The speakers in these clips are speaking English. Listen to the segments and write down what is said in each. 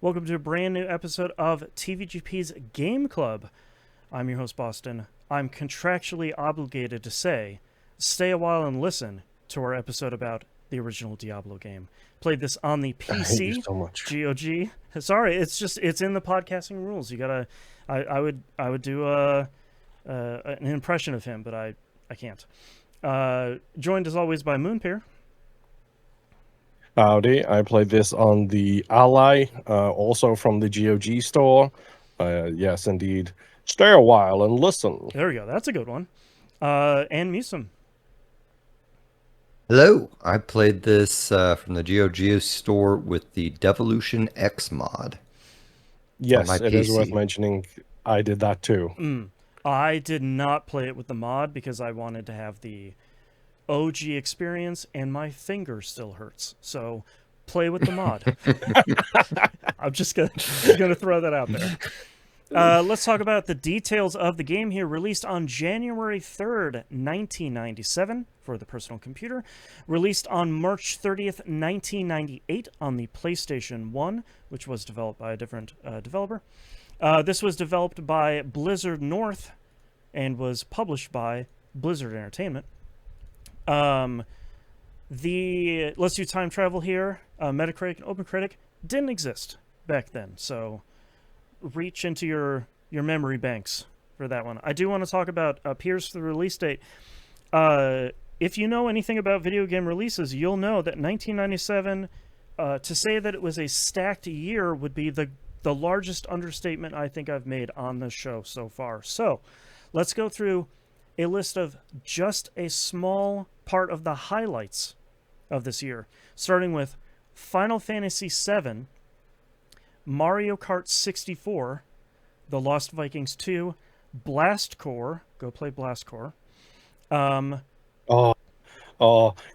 Welcome to a brand new episode of TVGP's Game Club. I'm your host, Boston. I'm contractually obligated to say, stay a while and listen to our episode about the original Diablo game. Played this on the I hate you PC, so much. GOG. Sorry, it's in the podcasting rules. You gotta, I would do an impression of him, but I can't. Joined as always by Moonpear. Howdy, I played this on the Ally, also from the GOG store. Yes, indeed. Stay a while and listen. There we go. That's a good one. And Musum. Hello, I played this from the GeoGeo store with the Devolution X mod. Yes, it is worth PC. mentioning. I did that too. I did not play it with the mod because I wanted to have the OG experience, and my finger still hurts. So, play with the mod. I'm just gonna throw that out there. Let's talk about the details of the game here. Released on January 3rd, 1997 for the personal computer. Released on March 30th, 1998 on the PlayStation 1, which was developed by a different developer. This was developed by Blizzard North and was published by Blizzard Entertainment. The Let's Do Time Travel here, Metacritic and OpenCritic didn't exist back then, so reach into your memory banks for that one. I do want to talk about peers for the release date. If you know anything about video game releases, you'll know that 1997, to say that it was a stacked year would be the largest understatement I think I've made on the show so far. So let's go through a list of just a small part of the highlights of this year, starting with Final Fantasy VII, Mario Kart 64, The Lost Vikings 2, Blast Corps. Go play Blast Corps. Oh,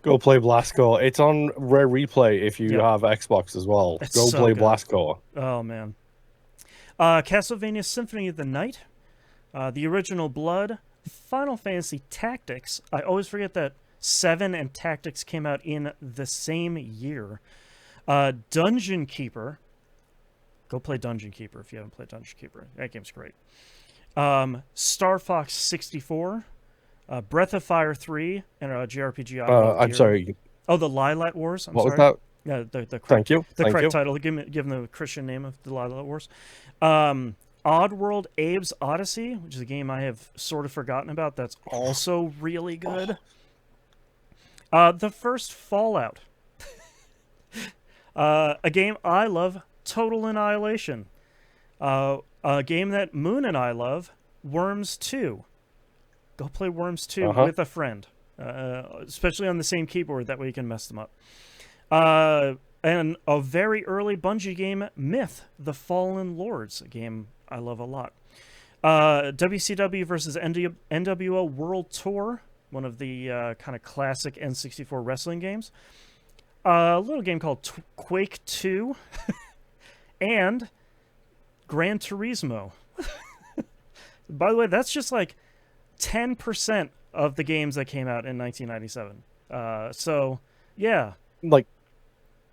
go play Blastcore. It's on Rare Replay if you have Xbox as well. It's Go so play good. Blastcore. Oh, man. Castlevania Symphony of the Night, the original Blood, Final Fantasy Tactics. I always forget that 7 and Tactics came out in the same year. Dungeon Keeper. Go play Dungeon Keeper if you haven't played Dungeon Keeper. That game's great. Star Fox 64, Breath of Fire 3, and a JRPG. I'm sorry. Oh, the Lilat Wars. What was that? Yeah, the correct, Thank you. The Thank correct you. title. Give them the Christian name of the Lilat Wars. Oddworld Abe's Odyssey, which is a game I have sort of forgotten about. That's also really good. The first Fallout. A game I love, Total Annihilation. A game that Moon and I love, Worms 2. Go play Worms 2 with a friend, especially on the same keyboard. That way you can mess them up. And a very early Bungie game, Myth, The Fallen Lords, a game I love a lot. WCW versus NWO World Tour, one of the kind of classic N64 wrestling games. A little game called Quake 2, and Gran Turismo. By the way, that's just like 10% of the games that came out in 1997. So, yeah. Like,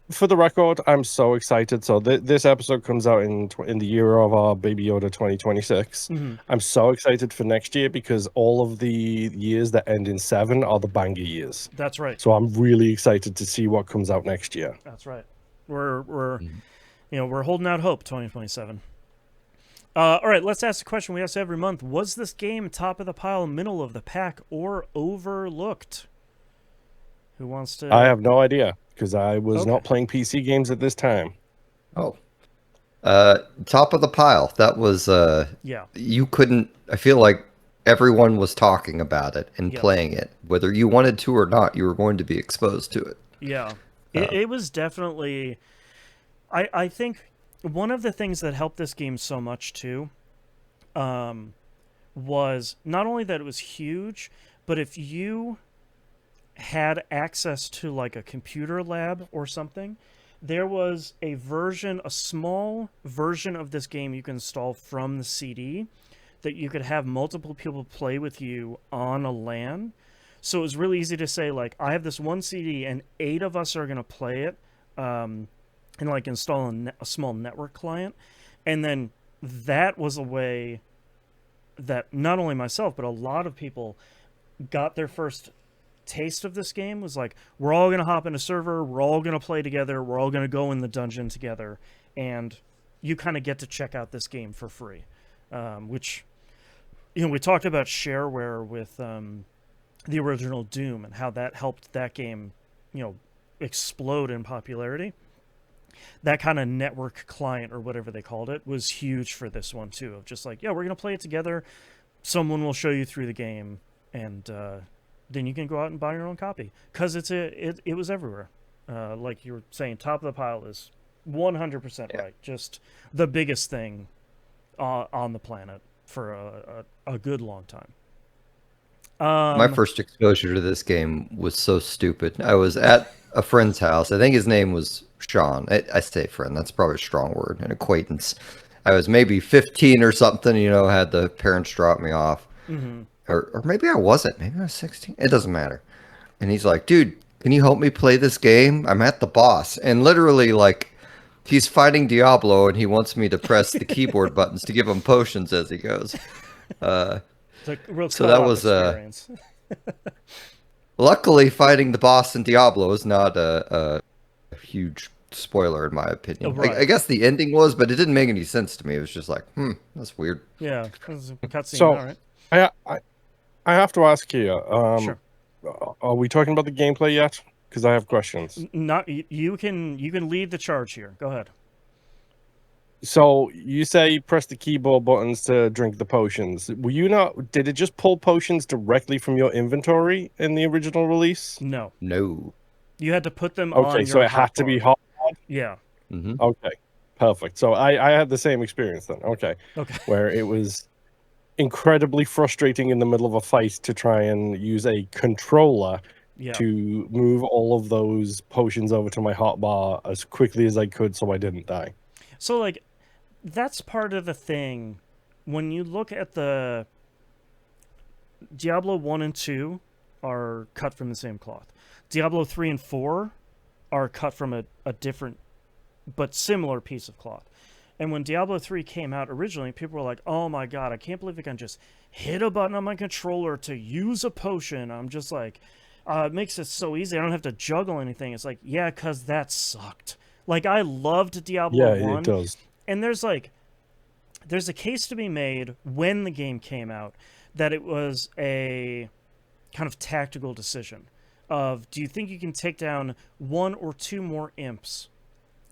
for the record, I'm so excited. So this episode comes out in the year of our Baby Yoda 2026. I'm so excited for next year because all of the years that end in 7 are the banger years. That's right. So I'm really excited to see what comes out next year. That's right. We're holding out hope. 2027. All right, let's ask the question we ask every month: was this game top of the pile, middle of the pack, or overlooked? Who wants to? I have no idea because I was not playing PC games at this time. Oh, top of the pile. That was yeah. You couldn't. I feel like everyone was talking about it and playing it, whether you wanted to or not. You were going to be exposed to it. Yeah, it was definitely. I think one of the things that helped this game so much too, was not only that it was huge, but if you had access to like a computer lab or something, there was a small version of this game you can install from the CD that you could have multiple people play with you on a LAN. So it was really easy to say, like, I have this one CD and 8 of us are going to play it. and like install a small network client. And then that was a way that not only myself, but a lot of people got their first taste of this game. Was like, we're all going to hop in a server, we're all going to play together, we're all going to go in the dungeon together, and you kind of get to check out this game for free. Which, we talked about shareware with the original Doom and how that helped that game, explode in popularity. That kind of network client or whatever they called it was huge for this one too, of just like, yeah, we're going to play it together, someone will show you through the game, and then you can go out and buy your own copy, because it was everywhere. Like you were saying, top of the pile is 100% right. Just the biggest thing on the planet for a good long time. My first exposure to this game was so stupid. I was at a friend's house. I think his name was Sean. I say friend. That's probably a strong word. An acquaintance. I was maybe 15 or something, had the parents drop me off. Mm-hmm. Or maybe I wasn't. Maybe I was 16. It doesn't matter. And he's like, dude, can you help me play this game? I'm at the boss. And literally, like, he's fighting Diablo, and he wants me to press the keyboard buttons to give him potions as he goes. So that was experience. Luckily, fighting the boss in Diablo is not a huge spoiler in my opinion. Right. I guess the ending was, but it didn't make any sense to me. It was just like, that's weird. Yeah, cutscene. So, all right. I have to ask here. Sure. Are we talking about the gameplay yet? Because I have questions. Not you can lead the charge here. Go ahead. So you say press the keyboard buttons to drink the potions. Were you not? Did it just pull potions directly from your inventory in the original release? No. You had to put them on. Okay, so it had to be hot. Yeah. Mm-hmm. Okay, perfect. So I had the same experience then. Okay. Where it was incredibly frustrating in the middle of a fight to try and use a controller to move all of those potions over to my hotbar as quickly as I could so I didn't die. So, like, that's part of the thing. When you look at the Diablo 1 and 2 are cut from the same cloth. Diablo 3 and 4 are cut from a different but similar piece of cloth. And when Diablo 3 came out originally, people were like, oh my god, I can't believe I can just hit a button on my controller to use a potion. I'm just like, it makes it so easy. I don't have to juggle anything. It's like, yeah, because that sucked. Like, I loved Diablo 1. Yeah, it does. And there's a case to be made when the game came out that it was a kind of tactical decision of, do you think you can take down 1 or 2 more imps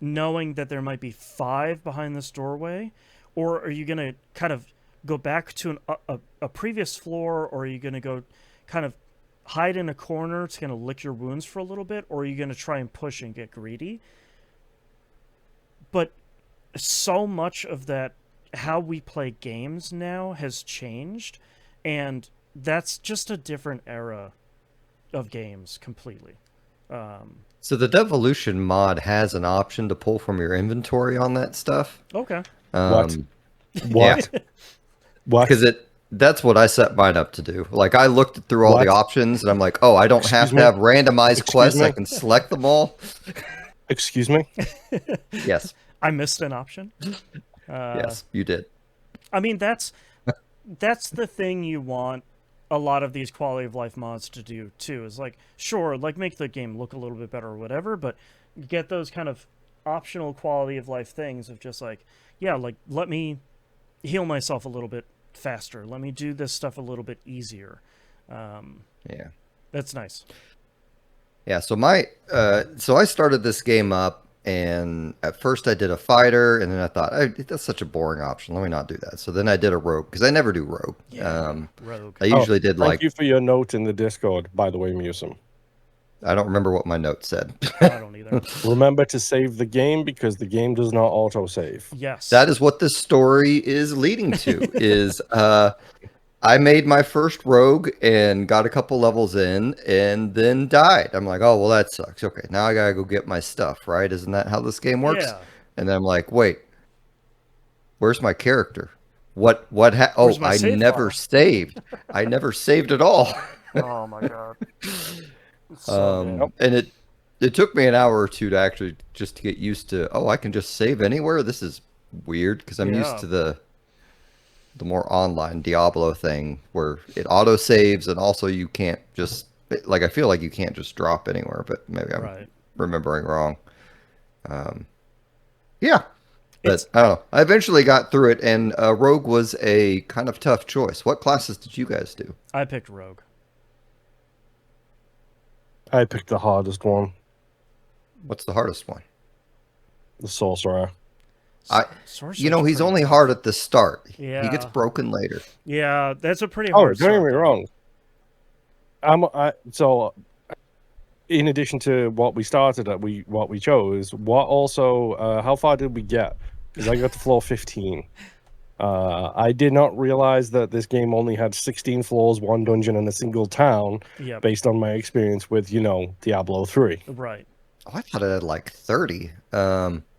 knowing that there might be 5 behind this doorway? Or are you going to kind of go back to a previous floor, or are you going to go kind of hide in a corner to kind of lick your wounds for a little bit, or are you going to try and push and get greedy? But so much of that, how we play games now, has changed, and that's just a different era of games completely. So the Devolution mod has an option to pull from your inventory on that stuff. Okay. What? Yeah. What? Because that's what I set mine up to do. Like, I looked through all the options, and I'm like, oh, I don't have to have randomized quests. I can select them all. Excuse me? Yes. I missed an option. Yes, you did. I mean, that's the thing you want a lot of these quality of life mods to do too, is like, sure, like, make the game look a little bit better or whatever, but get those kind of optional quality of life things of just like, yeah, like, let me heal myself a little bit faster, let me do this stuff a little bit easier. Yeah, that's nice. Yeah, so I started this game up, and at first I did a fighter, and then I thought, that's such a boring option, let me not do that. So then I did a rogue, because I never do rogue. Rogue. I usually did like... Thank you for your note in the Discord, by the way, Musum. I don't remember what my note said. I don't either. Remember to save the game, because the game does not autosave. Yes. That is what this story is leading to, is I made my first rogue and got a couple levels in and then died. I'm like, oh, well, that sucks. Okay, now I gotta go get my stuff, right? Isn't that how this game works? Yeah. And then I'm like, wait, where's my character? I never saved. I never saved at all. Oh my god. And It took me an hour or two to actually just to get used to. Oh, I can just save anywhere. This is weird because I'm used Yeah. to the more online Diablo thing where it auto saves and also you can't just like I feel like you can't just drop anywhere, but maybe I'm Right. remembering wrong. Yeah, It's but I don't know. I eventually got through it, and Rogue was a kind of tough choice. What classes did you guys do? I picked Rogue. I picked the hardest one, What's the hardest one? the sorcerer. I, Sorcerer's he's pretty only tough. hard at the start. He gets Yeah. broken later. Yeah, that's a pretty Oh, hard don't get start, me though. wrong. So in addition to what we started at, what we chose, how far did we get? Because I got to floor 15. I did not realize that this game only had 16 floors, one dungeon, and a single town, Yep. based on my experience with, Diablo 3. Right. Oh, I thought it had like 30.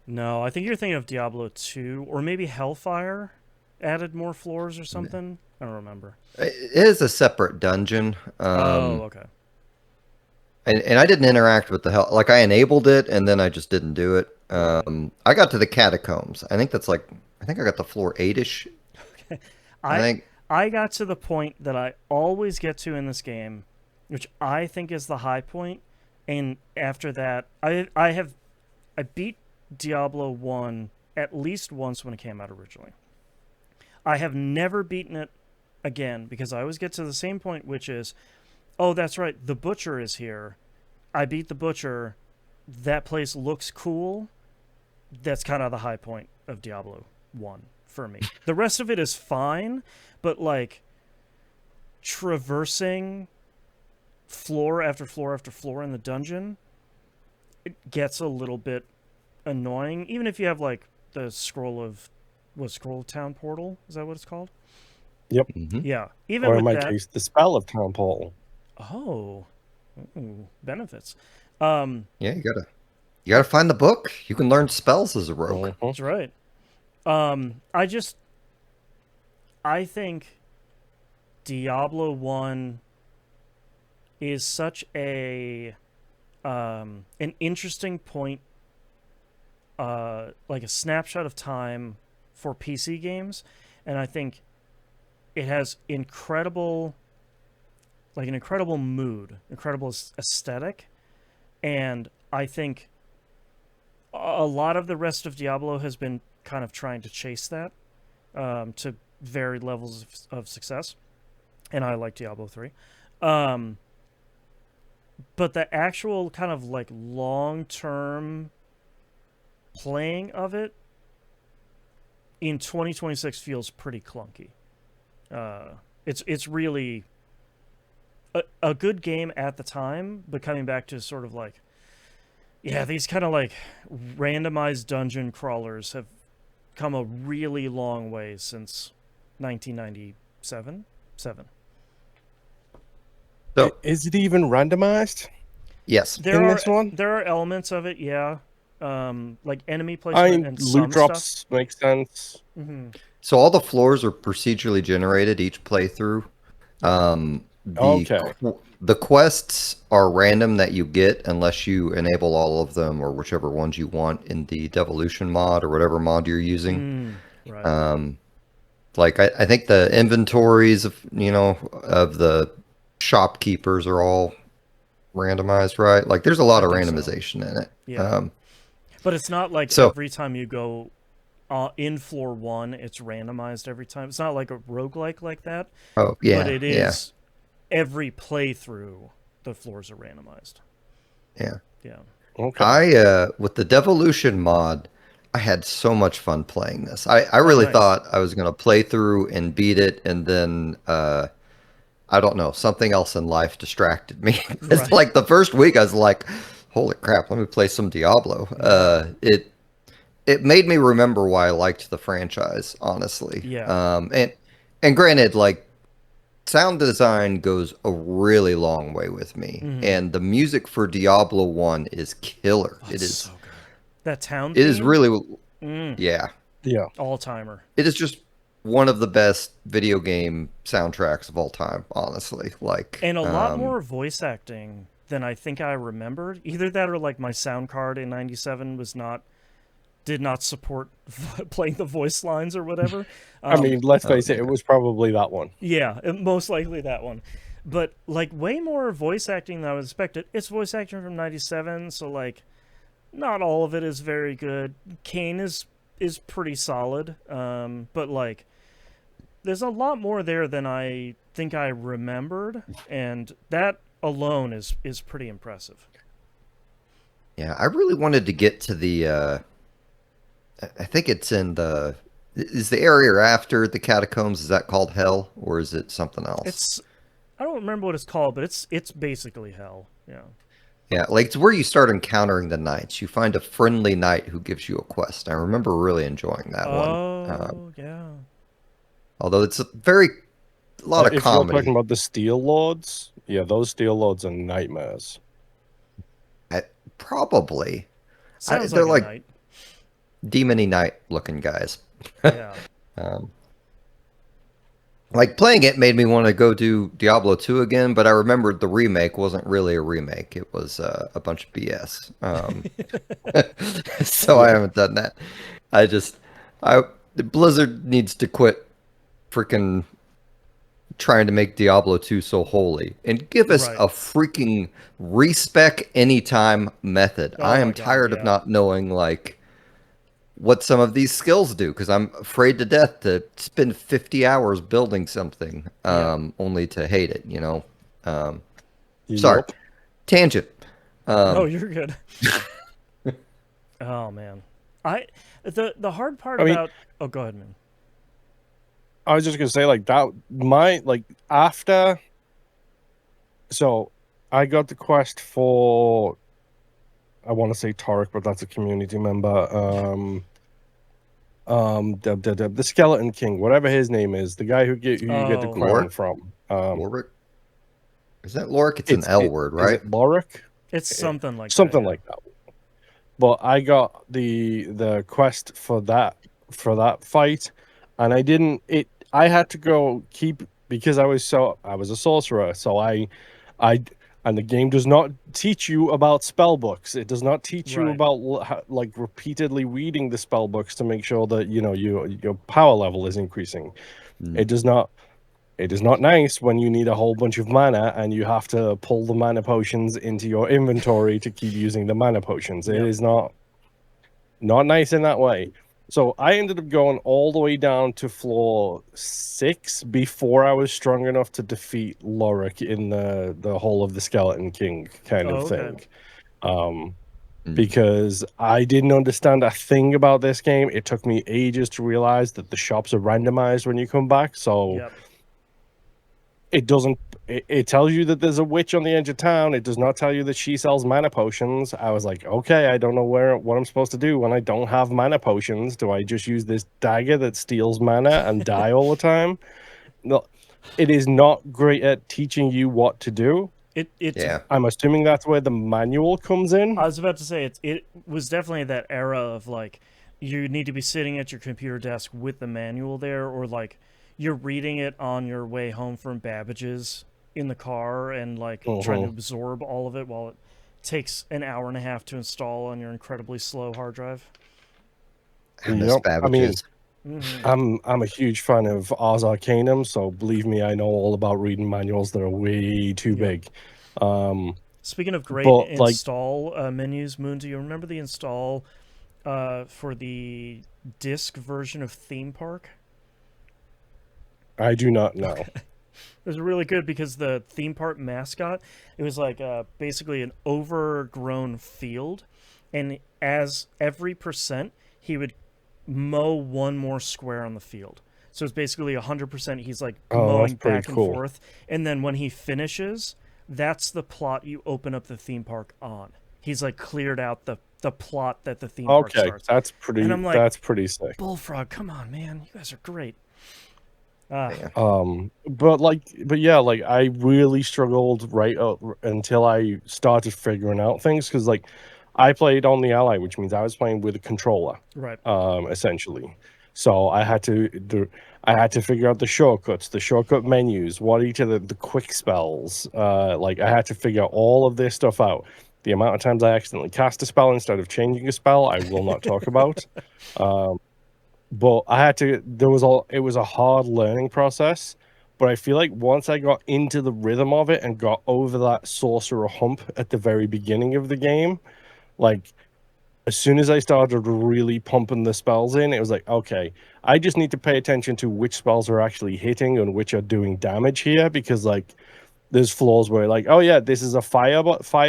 No, I think you're thinking of Diablo 2, or maybe Hellfire added more floors or something. I don't remember. It is a separate dungeon. Oh, okay. And I didn't interact with the hell. Like I enabled it and then I just didn't do it. I got to the catacombs. I think I got to floor 8ish. I got to the point that I always get to in this game, which I think is the high point, and after that, I beat Diablo 1 at least once when it came out originally. I have never beaten it again because I always get to the same point, which is, oh, that's right, the butcher is here. I beat the butcher. That place looks cool. That's kind of the high point of Diablo 1 for me. The rest of it is fine, but like traversing floor after floor after floor in the dungeon, it gets a little bit annoying. Even if you have like the scroll of town portal, is that what it's called? Yep. Mm-hmm. Yeah. Even Or with in my that, case, the spell of town portal. oh, ooh, benefits. Yeah, you gotta find the book. You can learn spells as a rogue. Mhm. That's right. I think Diablo 1 is such an interesting point, like a snapshot of time for PC games, and I think it has an incredible mood, incredible aesthetic, and I think a lot of the rest of Diablo has been kind of trying to chase that to varied levels of success, and I like Diablo 3. But the actual kind of like long-term playing of it in 2026 feels pretty clunky. It's really a good game at the time, but coming back to sort of like, yeah, these kind of like randomized dungeon crawlers have come a really long way since 1997. So Is it even randomized? yes, This one? There are elements of it, yeah. Like enemy placement and some loot drops stuff. make sense. Mm-hmm. so all the floors are procedurally generated each playthrough. Okay. The quests are random that you get unless you enable all of them or whichever ones you want in the devolution mod or whatever mod you're using. Right. Like I think the inventories of of the shopkeepers are all randomized, right? Like there's a lot of think so. randomization in it. Yeah. But it's not like so- every time you go in floor 1, it's randomized every time. It's not like a roguelike like that. Oh yeah, But it is every playthrough, the floors are randomized. yeah. Yeah. Okay. With the devolution mod, I had so much fun playing this. I really nice. thought I was gonna play through and beat it, and then I don't know, something else in life distracted me. It's Right. like the first week I was like, holy crap, let me play some Diablo. It made me remember why I liked the franchise, honestly. Yeah. And granted, like sound design goes a really long way with me. Mhm. And the music for Diablo 1 is killer. Oh, It it's is so good. That town it is theme? really Mm. yeah. Yeah. All-timer. It is just one of the best video game soundtracks of all time, honestly. Like And a lot more voice acting than I think I remembered. Either that or like my sound card in '97 did not support playing the voice lines or whatever. I mean, let's face it, yeah. it was probably that one. Yeah, most likely that one. But like way more voice acting than I was expected. It's voice acting from '97, so like not all of it is very good. Kane is pretty solid, but like there's a lot more there than I think I remembered, and that alone is pretty impressive. Yeah, I really wanted to get to the. I think it's in the. Is the area after the catacombs? Is that called Hell, or is it something else? I don't remember what it's called, but it's basically hell. Yeah. Yeah, like it's where you start encountering the knights. You find a friendly knight who gives you a quest. I remember really enjoying that one. Oh, yeah. Although it's a lot of If comedy. you're talking about the Steel Lords, yeah, those Steel Lords are nightmares. Probably. Sounds They're like a like night. demony knight looking guys. Yeah. Like playing it made me want to go do Diablo 2 again, but I remembered the remake wasn't really a remake. It was a bunch of BS. So I haven't done that. Blizzard needs to quit freaking trying to make Diablo 2 so holy and give us a freaking respec anytime method. I am tired of not knowing like what some of these skills do because I'm afraid to death to spend 50 hours building something only to hate it, you know. Sorry. Tangent. No, you're good. Oh man. The hard part about oh, go ahead, man. I was just gonna say like that after, so I got the quest for, I want to say Torek, but that's a community member. The Skeleton King, whatever his name is, the guy who you get the crown from. Lorik? Is that Lorik? It's an L word, right? Is it Lorik? It's something like something like that. But I got the quest for that fight, and I had to go because I was a sorcerer, so I and the game does not teach you about spell books. It does not teach you about like repeatedly reading the spell books to make sure that your power level is increasing. It does not. It is not nice when you need a whole bunch of mana and you have to pull the mana potions into your inventory to keep using the mana potions. It is not nice in that way. So I ended up going all the way down to floor 6 before I was strong enough to defeat Lorik in the Hall of the Skeleton King kind of thing. Because I didn't understand a thing about this game. It took me ages to realize that the shops are randomized when you come back. So it doesn't. It tells you that there's a witch on the edge of town. It does not tell you that she sells mana potions. I was like, okay, I don't know what I'm supposed to do when I don't have mana potions. Do I just use this dagger that steals mana and die all the time? No, it is not great at teaching you what to do. I'm assuming that's where the manual comes in. I was about to say it was definitely that era of like you need to be sitting at your computer desk with the manual there, or like you're reading it on your way home from Babbage's in the car and like trying to absorb all of it while it takes an hour and a half to install on your incredibly slow hard drive. I mean, I'm a huge fan of Ars Arcanum, so believe me, I know all about reading manuals that are way too big. Speaking of great install menus, Moon, do you remember the install for the disc version of Theme Park? I do not know. It was really good because the theme park mascot, it was like basically an overgrown field, and as every percent, he would mow one more square on the field. So it's basically 100%. He's like mowing back and forth, and then when he finishes, that's the plot you open up the theme park on. He's like cleared out the plot that the theme park starts. That's pretty. And I'm like, that's pretty sick. Bullfrog, come on, man, you guys are great. But yeah, like I really struggled until I started figuring out things, because like I played on the Ally, which means I was playing with a controller, right? Essentially, So I had to figure out the shortcuts, the shortcut menus, what each of the quick spells. Like I had to figure all of this stuff out. The amount of times I accidentally cast a spell instead of changing a spell, I will not talk about. But I had to. It was a hard learning process. But I feel like once I got into the rhythm of it and got over that sorcerer hump at the very beginning of the game, like as soon as I started really pumping the spells in, it was like, okay, I just need to pay attention to which spells are actually hitting and which are doing damage here, because like there's flaws where like, oh yeah, this is a fire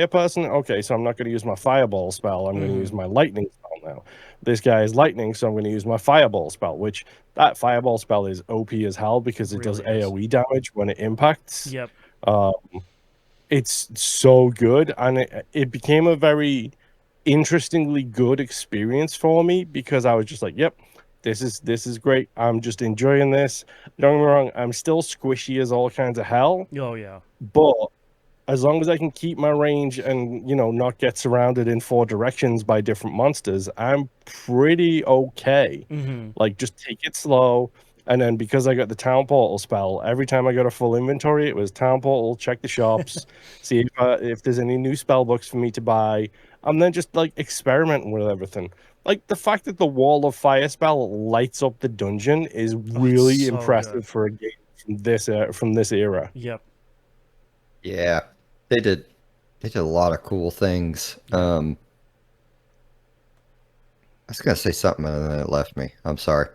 person. Okay, so I'm not going to use my fireball spell. I'm going to use my lightning spell now. This guy is lightning, so I'm going to use my fireball spell, which that fireball spell is OP as hell because it does AoE damage when it impacts. Yep. It's so good, and it became a very interestingly good experience for me because I was just like, yep, this is great. I'm just enjoying this. Don't get me wrong, I'm still squishy as all kinds of hell. Oh yeah. But as long as I can keep my range and, you know, not get surrounded in 4 directions by different monsters, I'm pretty okay. Like, just take it slow. And then because I got the town portal spell, every time I got a full inventory, it was town portal, check the shops, see if there's any new spell books for me to buy, and then just like experimenting with everything. Like the fact that the wall of fire spell lights up the dungeon is really so impressive good. for a game from this era. Yep. Yeah, they did a lot of cool things. I was gonna say something and then it left me. I'm sorry.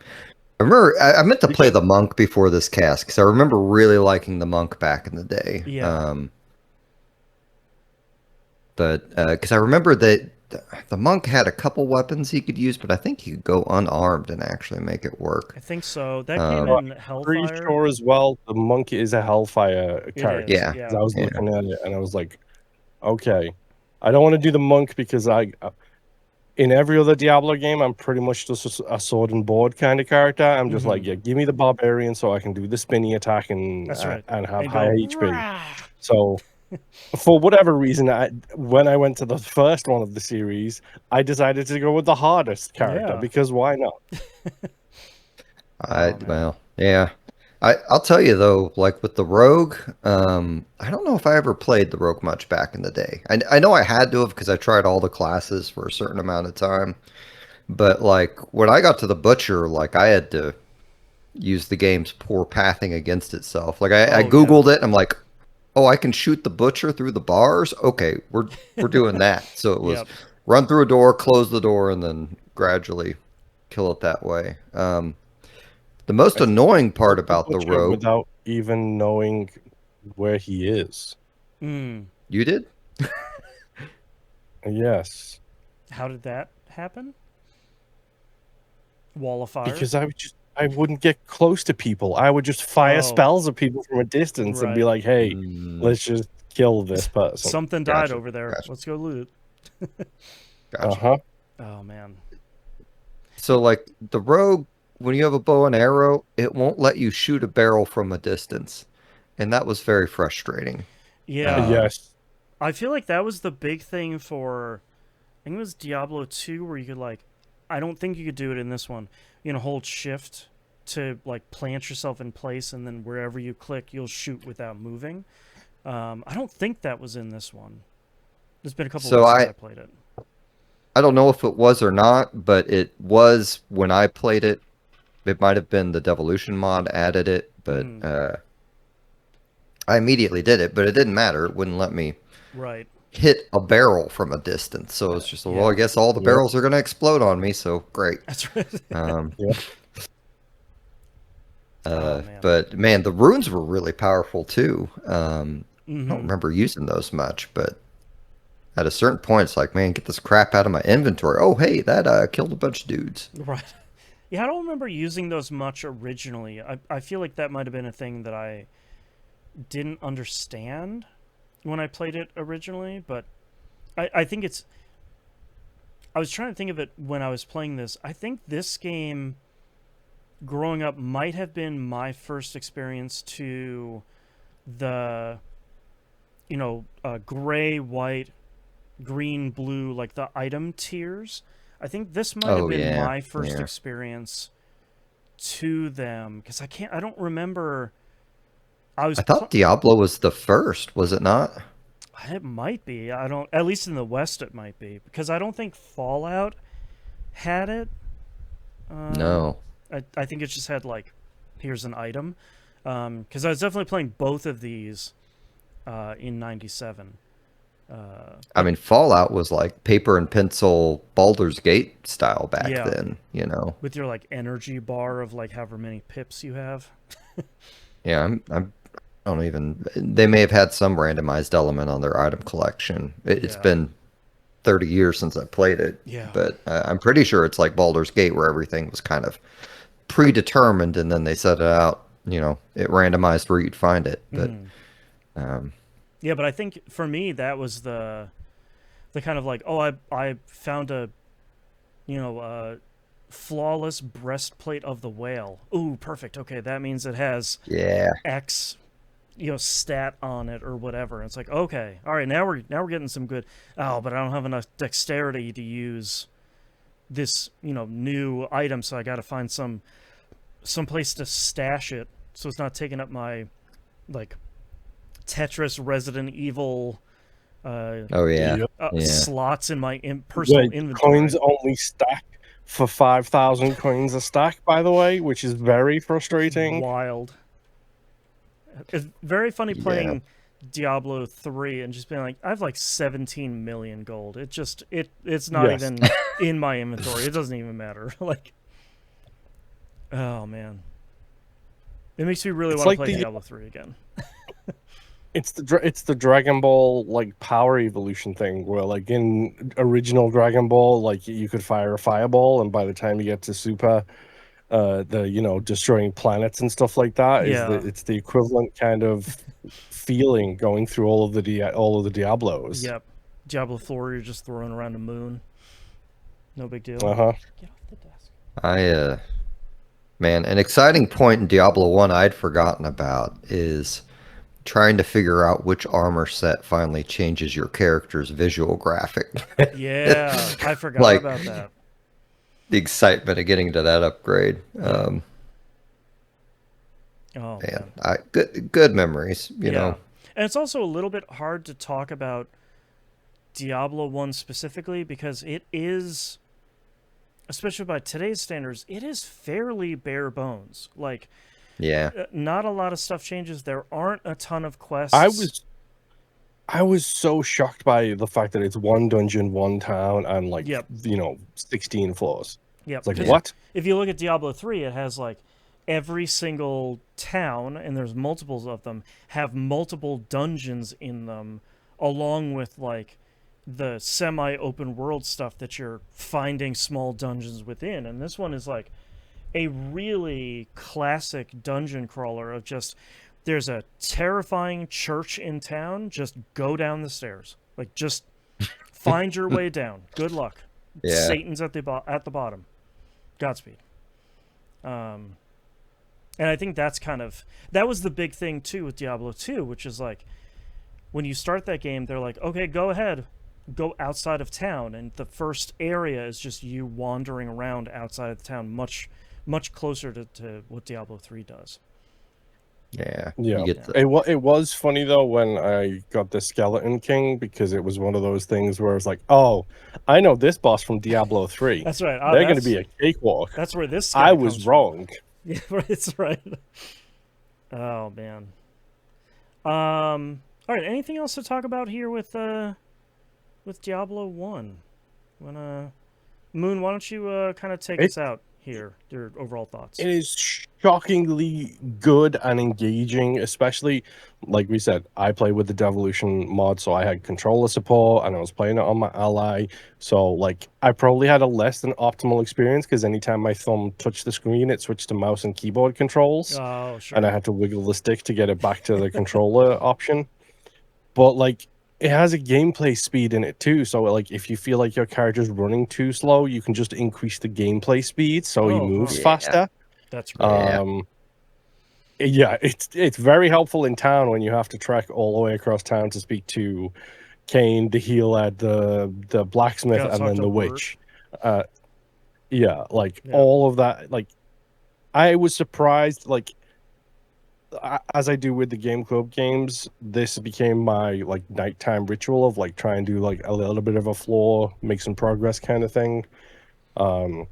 I remember I meant to play the monk before this cast because I remember really liking the monk back in the day. Yeah. But because I remember that the monk had a couple weapons he could use, but I think he could go unarmed and actually make it work. I think so. That came in Hellfire. Pretty sure as well. The monk is a Hellfire character. Yeah. I was looking at it and I was like, okay, I don't want to do the monk because in every other Diablo game, I'm pretty much just a sword and board kind of character. I'm just like, yeah, give me the barbarian so I can do the spinny attack and and have high HP. So for whatever reason, when I went to the first one of the series, I decided to go with the hardest character because why not? Well, yeah. I'll tell you though, like with the rogue, I don't know if I ever played the rogue much back in the day. I know I had to have because I tried all the classes for a certain amount of time. But like when I got to the butcher, like I had to use the game's poor pathing against itself. Like I Googled it and I'm like, oh, I can shoot the butcher through the bars? Okay, we're doing that. So it was run through a door, close the door, and then gradually kill it that way. The most annoying part about the rogue, without even knowing where he is. You did? Yes. How did that happen? Wall of fire? Because I wouldn't get close to people. I would just fire spells at people from a distance and be like, hey, let's just kill this person. Something died over there. Let's go loot. Gotcha. Oh, man. So, like, the rogue, when you have a bow and arrow, it won't let you shoot a barrel from a distance. And that was very frustrating. Yeah. Yes. I feel like that was the big thing for, I think it was Diablo 2, where you could, like, I don't think you could do it in this one. You know, hold shift to, like, plant yourself in place, and then wherever you click, you'll shoot without moving. I don't think that was in this one. There's been a couple of weeks since I played it. I don't know if it was or not, but it was when I played it. It might have been the Devolution mod added it, but I immediately did it, but it didn't matter. It wouldn't let me hit a barrel from a distance. So it's just, well, I guess all the barrels are going to explode on me, so great. That's right. But, man, the runes were really powerful, too. I don't remember using those much, but at a certain point, it's like, man, get this crap out of my inventory. Oh, hey, that killed a bunch of dudes. Right. Yeah, I don't remember using those much originally. I feel like that might have been a thing that I didn't understand when I played it originally, but I think it's... I was trying to think of it when I was playing this. I think this game, growing up, might have been my first experience to the, you know, gray, white, green, blue, like the item tiers. I think this might have been my first experience to them because I don't remember. I thought Diablo was the first, was it not? It might be. I don't. At least in the West, it might be because I don't think Fallout had it. No. I think it just had like, here's an item. Because I was definitely playing both of these in '97. I mean, Fallout was like paper and pencil Baldur's Gate style back then, you know. With your like energy bar of like however many pips you have. Yeah, I don't even. They may have had some randomized element on their item collection. It's been 30 years since I played it. Yeah. But I'm pretty sure it's like Baldur's Gate where everything was kind of predetermined and then they set it out, you know, it randomized where you'd find it. But yeah, but I think for me that was the kind of like, oh, I found a, you know, flawless breastplate of the whale. Ooh, perfect. Okay, that means it has X, you know, stat on it or whatever. And it's like, okay, all right, now we're getting some good. Oh, but I don't have enough dexterity to use this, you know, new item, so I got to find some place to stash it so it's not taking up my like Tetris Resident Evil slots in my personal inventory. Coins only stack for 5,000 coins a stack, by the way, which is very frustrating. Wild. It's very funny playing Diablo 3 and just being like, I have like 17 million gold. It's not even in my inventory. It doesn't even matter. Like, oh man, it makes me really want to play Diablo 3 again. It's the Dragon Ball like power evolution thing where like in original Dragon Ball, like you could fire a fireball, and by the time you get to Super, destroying planets and stuff like that it's the equivalent kind of feeling going through all of the Diablos. Yep, Diablo 4, you're just throwing around the moon. No big deal. Get off the desk. Man, an exciting point in Diablo 1 I'd forgotten about is trying to figure out which armor set finally changes your character's visual graphic. Yeah, I forgot about that. The excitement of getting to that upgrade. Man. Good memories, you know. And it's also a little bit hard to talk about Diablo 1 specifically because it is, especially by today's standards, it is fairly bare bones. Like, not a lot of stuff changes. There aren't a ton of quests. I was so shocked by the fact that it's one dungeon, one town, and like 16 floors. Yep. It's like, what? If you look at Diablo 3, it has like every single town, and there's multiples of them, have multiple dungeons in them, along with like the semi-open world stuff that you're finding small dungeons within. And this one is like a really classic dungeon crawler of just, there's a terrifying church in town, just go down the stairs. Like, just find your way down. Good luck. Satan's at the bottom. Godspeed. And I think that was the big thing too with Diablo 2, which is like, when you start that game, they're like, okay, go ahead, go outside of town, and the first area is just you wandering around outside of the town, much closer to what Diablo 3 does. Yeah. It was funny though when I got the Skeleton King, because it was one of those things where it's like, oh, I know this boss from Diablo 3. That's right. They're going to be a cakewalk. That's where this. I was wrong. Yeah, that's right. Oh man. All right. Anything else to talk about here with Diablo 1? Moon, why don't you kind of take us out here? Your overall thoughts. It is shockingly good and engaging, especially, like we said, I play with the Devolution mod, so I had controller support and I was playing it on my Ally, so like I probably had a less than optimal experience because anytime my thumb touched the screen, it switched to mouse and keyboard controls. Oh, sure. And I had to wiggle the stick to get it back to the controller option. But like, it has a gameplay speed in it too, so like if you feel like your character's running too slow, you can just increase the gameplay speed so he moves faster. That's right. It's very helpful in town when you have to trek all the way across town to speak to Cain, the healer, the blacksmith, and then the witch. All of that. Like, I was surprised, like, as I do with the Game Club games, this became my like nighttime ritual of like trying to do like a little bit of a floor, make some progress kind of thing. Um,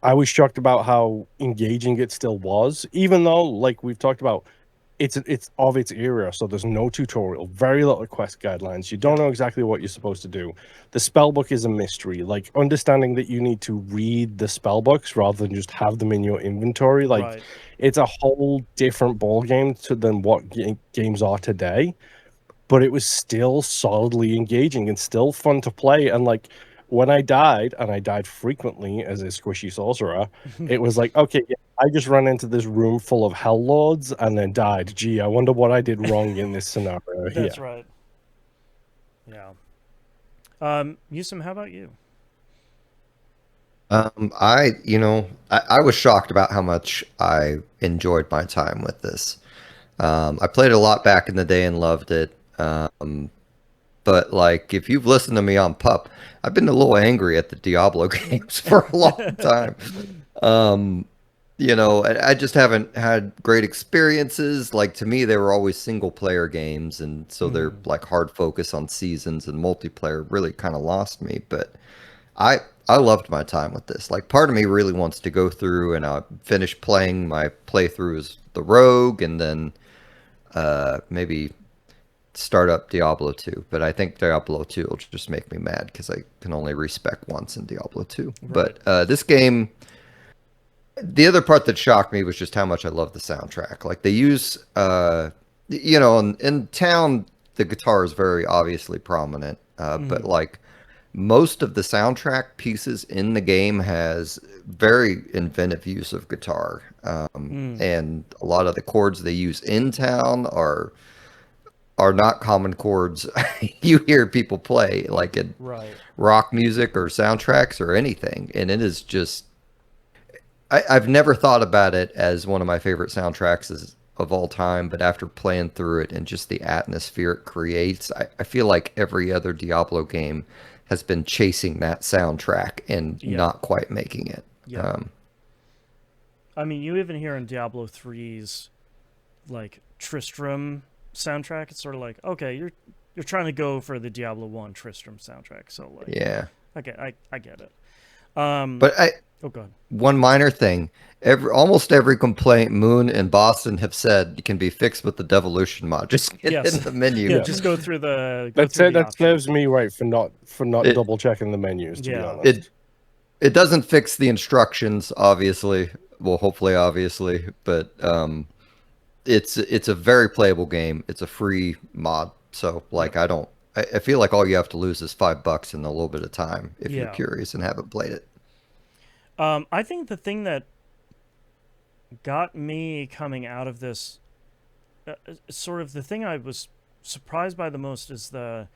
I was shocked about how engaging it still was, even though, like we've talked about, it's of its era, so there's no tutorial, very little quest guidelines. You don't know exactly what you're supposed to do. The spell book is a mystery. Like understanding that you need to read the spell books rather than just have them in your inventory, like it's a whole different ball game than what games are today. But it was still solidly engaging and still fun to play. And like when I died, and I died frequently as a squishy sorcerer, it was like, okay, yeah, I just ran into this room full of hell lords and then died. Gee, I wonder what I did wrong in this scenario here. That's right. Yeah. Yusum, how about you? I was shocked about how much I enjoyed my time with this. I played a lot back in the day and loved it. But like, if you've listened to me on Pup, I've been a little angry at the Diablo games for a long time. I just haven't had great experiences. Like to me, they were always single player games, and so they're like hard focus on seasons, and multiplayer really kind of lost me. But I I loved my time with this. Like part of me really wants to go through and finish playing my playthrough as the rogue, and then maybe start up Diablo 2, but I think Diablo 2 will just make me mad because I can only respec once in Diablo 2. Right. But this game, the other part that shocked me was just how much I love the soundtrack. Like they use, in town, the guitar is very obviously prominent, but like most of the soundtrack pieces in the game has very inventive use of guitar. And a lot of the chords they use in town are not common chords you hear people play, like in rock music or soundtracks or anything. And it is just, I've never thought about it as one of my favorite soundtracks of all time, but after playing through it and just the atmosphere it creates, I feel like every other Diablo game has been chasing that soundtrack and not quite making it. I mean, you even hear in Diablo 3's like Tristram soundtrack, it's sort of like, okay, you're trying to go for the Diablo 1 Tristram soundtrack, so like I get it. But oh god, one minor thing, almost every complaint Moon and Boston have said can be fixed with the Devolution mod. Just get in the menu. Just go through the that serves me right for not double checking the menus, to be honest. It doesn't fix the instructions, obviously, well, hopefully obviously, but it's a very playable game. It's a free mod, so like I feel like all you have to lose is $5 and a little bit of time if you're curious and haven't played it. I think the thing that got me coming out of this, sort of the thing I was surprised by the most, is the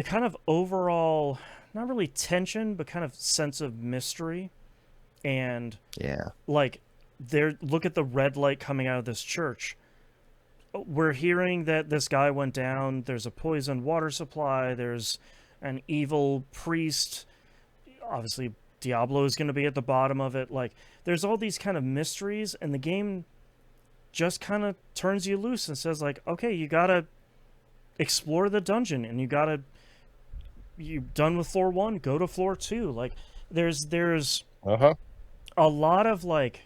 kind of overall, not really tension, but kind of sense of mystery, and like. Look at the red light coming out of this church. We're hearing that this guy went down. There's a poisoned water supply. There's an evil priest. Obviously, Diablo is going to be at the bottom of it. Like, there's all these kind of mysteries, and the game just kind of turns you loose and says, like, okay, you got to explore the dungeon, and you're done with floor 1, go to floor 2. Like, there's a lot of, like,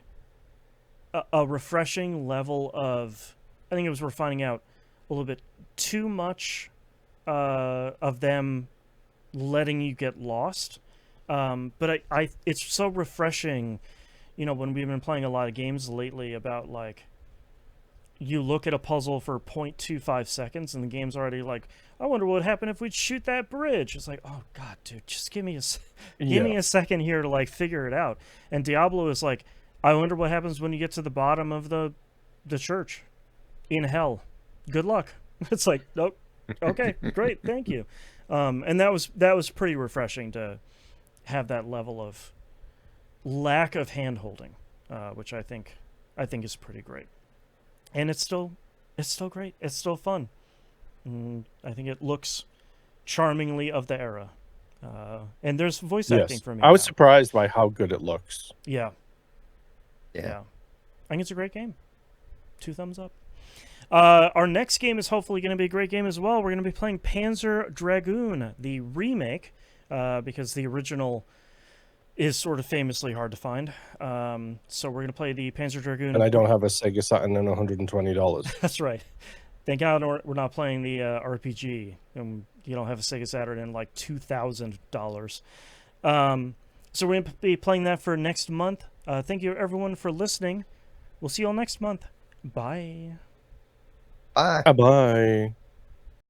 a refreshing level of, I think it was, we're finding out a little bit too much of them letting you get lost. But it's so refreshing, when we've been playing a lot of games lately, about like, you look at a puzzle for 0.25 seconds and the game's already like, I wonder what would happen if we'd shoot that bridge. It's like, oh god, dude, just give me a second here to like figure it out. And Diablo is like, I wonder what happens when you get to the bottom of the church in hell. Good luck. It's like, nope. Okay, great, thank you. And that was pretty refreshing to have that level of lack of hand-holding, which I think is pretty great. And it's still great. It's still fun. And I think it looks charmingly of the era. And there's voice acting for me. I was surprised by how good it looks. Yeah. Yeah. I think it's a great game. 2 thumbs up. Our next game is hopefully going to be a great game as well. We're going to be playing Panzer Dragoon, the remake, because the original is sort of famously hard to find. So we're going to play the Panzer Dragoon. And I don't have a Sega Saturn and $120. That's right. Thank God we're not playing the RPG. And you don't have a Sega Saturn and like $2,000. So we're going to be playing that for next month. Thank you, everyone, for listening. We'll see you all next month. Bye. Bye. Bye.